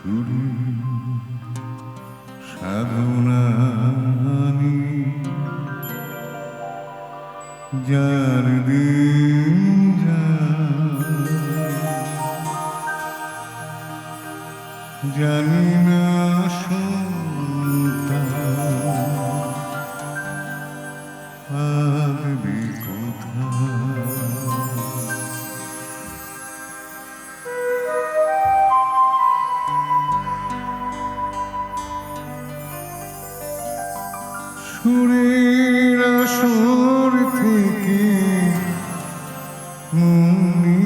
সুরে সাধনানি যার দিন জানি না পারবে কোথায় সুরের আসর থেকে মনে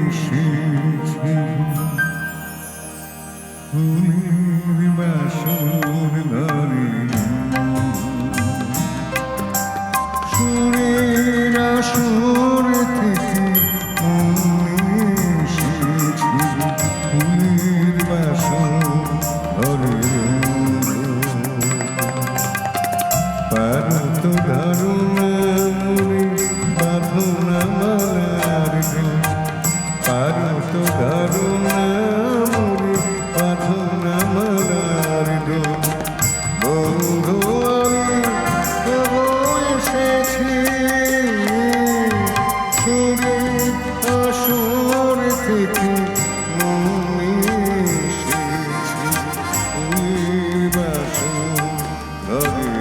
এসেছে ফুলের বাসর ধরে সুরের আসর থেকে মনে এসেছে ফুলের বাসর ধরে পারত ধারণারে বাঁধনা মালার পারত ধারণারে বাঁধনা মালার বন্ধু আমি এসেছি সুরে আসর থেকে মনে এসেছি ফুলের বাসর ধরে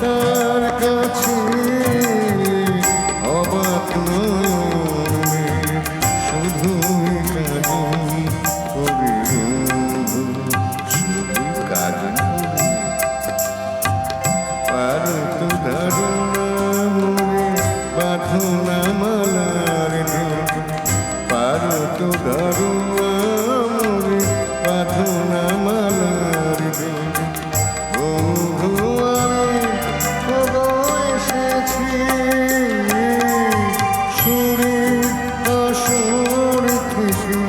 তার কাছে অবাক নয়নে শুধুই কাজল করে শুধু কাজল পারত ধারণা মনে বাঁধনা মালার পারত ধারণা মনে বাঁধনা মালার বন্ধু আমি এসেছি সুরে আসর থেকে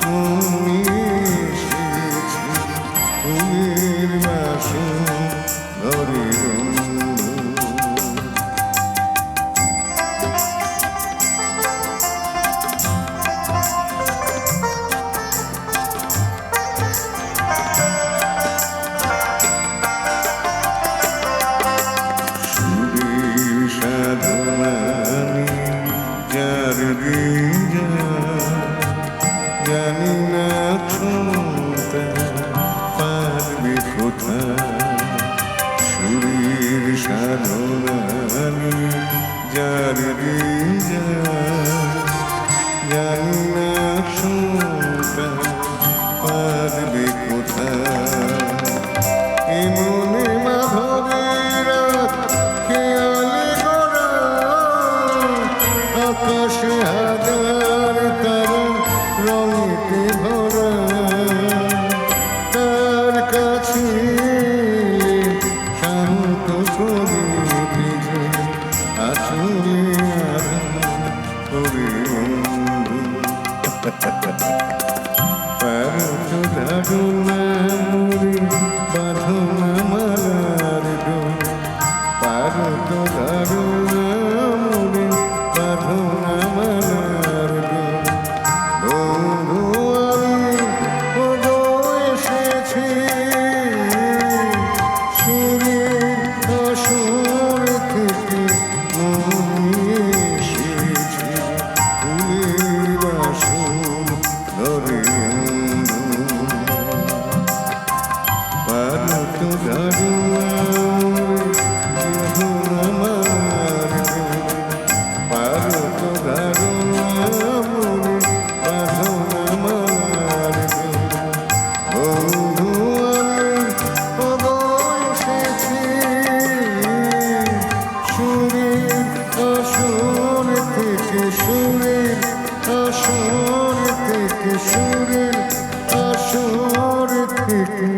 মনে এসেছি ফুলের বাসর ধরে সাধনানি যার জানি না পারবে কোথায় সুরের সাধনানি যার জানি না পারবে কোথায় এমনে মাধবের খেয়ালে গড়া আকাশে হাজার তারা রঙেতে ভরা তার কাছে শান্ত করে ভিজে আসলে করে পারত ধারণা মরে বাঁধনা মালার পারত ধারণা মরে বাঁধনা মালার বন্ধু আমি এসেছি সুরের আসর থেকে মনে এসেছি ফুলের বাসর ধরে পারত ধারণা পারত ধারণা মনে বাঁধনা মালার বন্ধু আমি এসেছি সুরের আসর থেকে সুরের আসর থেকে